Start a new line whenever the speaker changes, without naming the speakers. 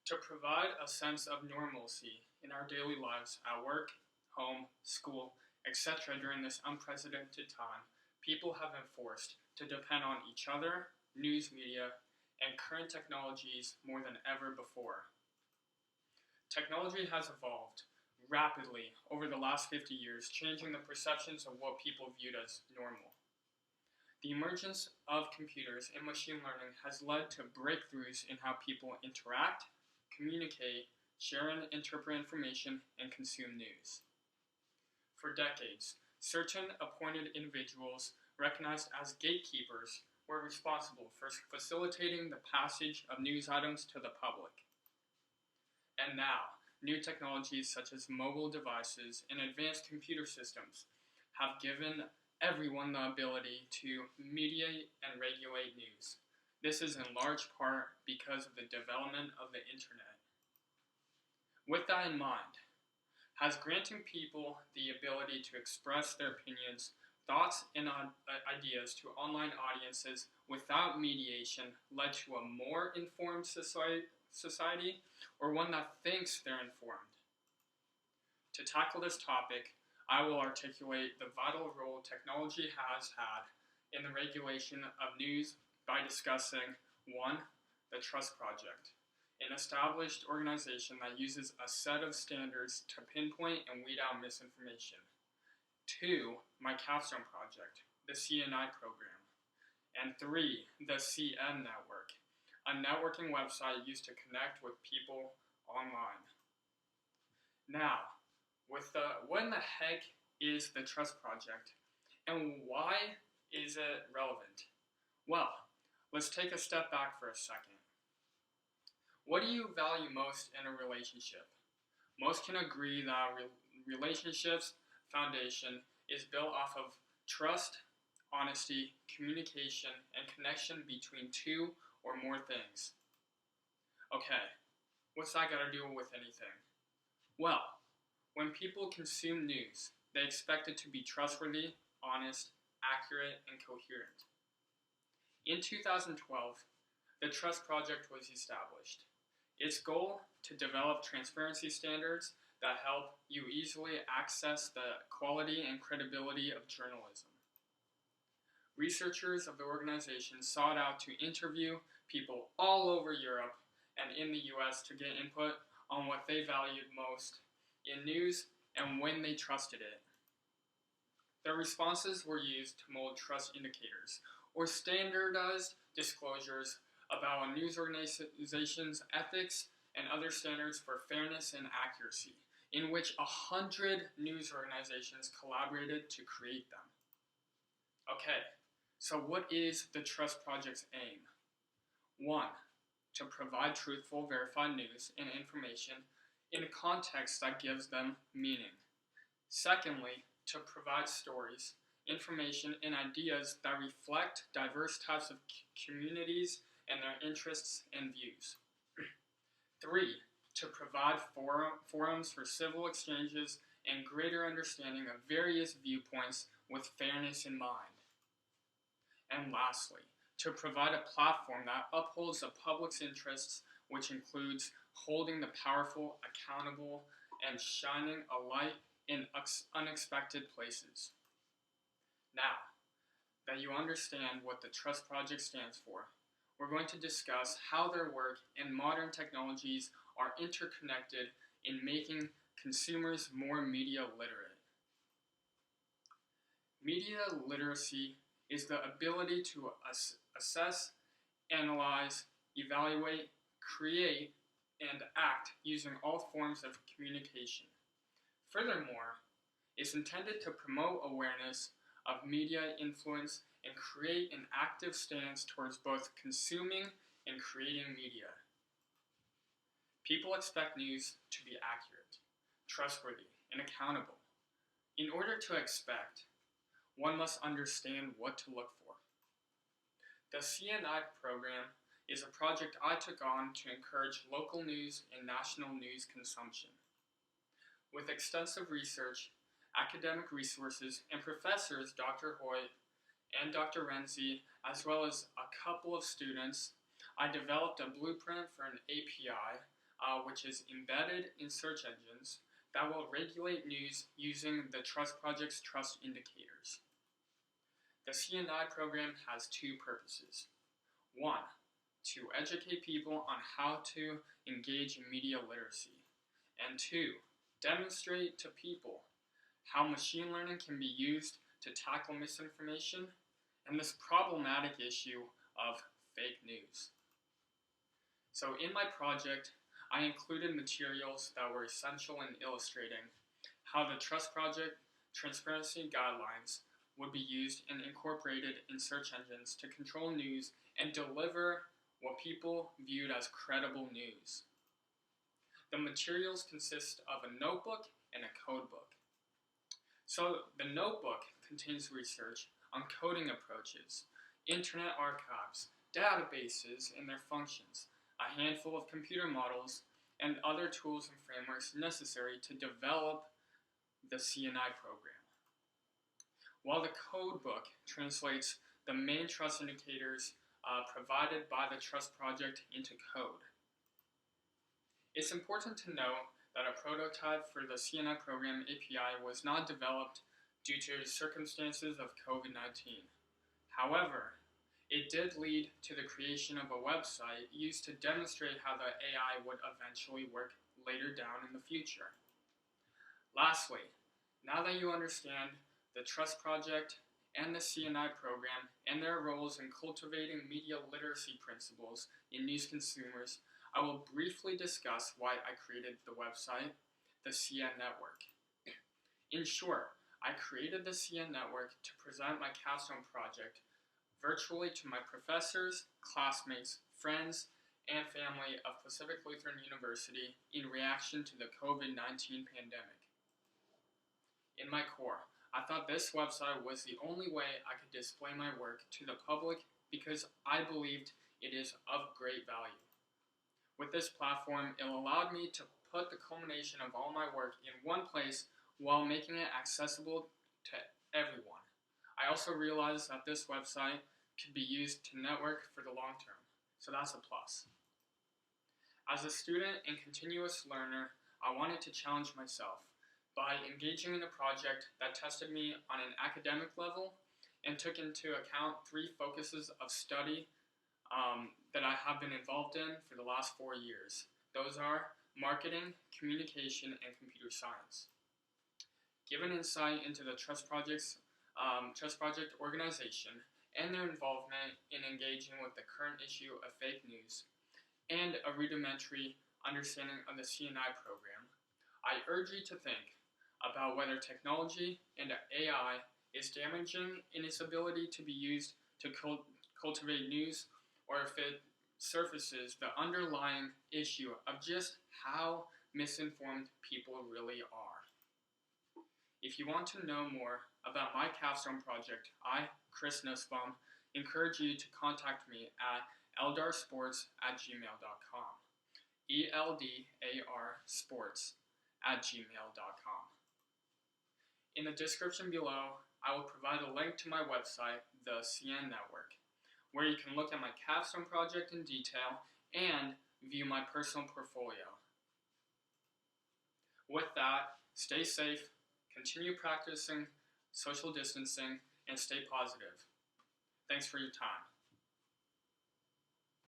To provide a sense of normalcy in our daily lives at work, home, school, etc. during this unprecedented time, people have been forced to depend on each other, news media, and current technologies more than ever before. Technology has evolved rapidly over the last 50 years, changing the perceptions of what people viewed as normal. The emergence of computers and machine learning has led to breakthroughs in how people interact, communicate, share and interpret information, and consume news. For decades, certain appointed individuals, recognized as gatekeepers, were responsible for facilitating the passage of news items to the public. And now, new technologies such as mobile devices and advanced computer systems have given everyone the ability to mediate and regulate news. This is in large part because of the development of the internet. With that in mind, has granting people the ability to express their opinions, thoughts, and ideas to online audiences without mediation led to a more informed society, or one that thinks they're informed? To tackle this topic, I will articulate the vital role technology has had in the regulation of news by discussing 1. The Trust Project, an established organization that uses a set of standards to pinpoint and weed out misinformation. 2. My Capstone Project, the CNI program. And 3. The CN Network, a networking website used to connect with people online. Now, what in the heck is the Trust Project, and why is it relevant? Well, let's take a step back for a second. What do you value most in a relationship? Most can agree that relationships' foundation is built off of trust, honesty, communication, and connection between two or more things. Okay, what's that got to do with anything? Well, when people consume news, they expect it to be trustworthy, honest, accurate, and coherent. In 2012, the Trust Project was established. Its goal to develop transparency standards that help you easily access the quality and credibility of journalism. Researchers of the organization sought out to interview people all over Europe and in the US to get input on what they valued most in news and when they trusted it. Their responses were used to mold trust indicators, or standardized disclosures about a news organization's ethics and other standards for fairness and accuracy, in which 100 news organizations collaborated to create them. Okay, so what is the Trust Project's aim? 1. To provide truthful, verified news and information in a context that gives them meaning. Secondly, to provide stories, information, and ideas that reflect diverse types of communities and their interests and views. 3. To provide forums for civil exchanges and greater understanding of various viewpoints with fairness in mind. And lastly, to provide a platform that upholds the public's interests, which includes holding the powerful accountable and shining a light in unexpected places. Now that you understand what the Trust Project stands for, we're going to discuss how their work and modern technologies are interconnected in making consumers more media literate. Media literacy is the ability to assess, analyze, evaluate, create, and act using all forms of communication. Furthermore, it's intended to promote awareness of media influence and create an active stance towards both consuming and creating media. People expect news to be accurate, trustworthy, and accountable. In order to expect, one must understand what to look for. The CNI program is a project I took on to encourage local news and national news consumption. With extensive research, academic resources, and professors Dr. Hoyt and Dr. Renzi, as well as a couple of students, I developed a blueprint for an API which is embedded in search engines that will regulate news using the Trust Project's trust indicators. The CNI program has two purposes. One, to educate people on how to engage in media literacy. And two, demonstrate to people how machine learning can be used to tackle misinformation and this problematic issue of fake news. So in my project, I included materials that were essential in illustrating how the Trust Project transparency guidelines would be used and incorporated in search engines to control news and deliver what people viewed as credible news. The materials consist of a notebook and a codebook. So the notebook contains research on coding approaches, internet archives, databases and their functions, a handful of computer models, and other tools and frameworks necessary to develop the CNI program. While the codebook translates the main trust indicators provided by the Trust Project into code. It's important to note that a prototype for the CNI program API was not developed due to circumstances of COVID-19. However, it did lead to the creation of a website used to demonstrate how the AI would eventually work later down in the future. Lastly, now that you understand the Trust Project and the CNI program and their roles in cultivating media literacy principles in news consumers, I will briefly discuss why I created the website, the CN Network. In short, I created the CN Network to present my Capstone project virtually to my professors, classmates, friends, and family of Pacific Lutheran University in reaction to the COVID-19 pandemic. In my core, I thought this website was the only way I could display my work to the public because I believed it is of great value. With this platform, it allowed me to put the culmination of all my work in one place while making it accessible to everyone. I also realized that this website could be used to network for the long term, so that's a plus. As a student and continuous learner, I wanted to challenge myself by engaging in a project that tested me on an academic level and took into account 3 focuses of study that I have been involved in for the last 4 years. Those are marketing, communication, and computer science. Given insight into the Trust Project organization and their involvement in engaging with the current issue of fake news, and a rudimentary understanding of the CNI program, I urge you to think about whether technology and AI is damaging in its ability to be used to cultivate news, or if it surfaces the underlying issue of just how misinformed people really are. If you want to know more about my Capstone project, I, Chris Nussbaum, encourage you to contact me at eldarsports@gmail.com. eldarsports@gmail.com. In the description below, I will provide a link to my website, the CN Network, where you can look at my Capstone project in detail and view my personal portfolio. With that, stay safe, continue practicing social distancing, and stay positive. Thanks for your time.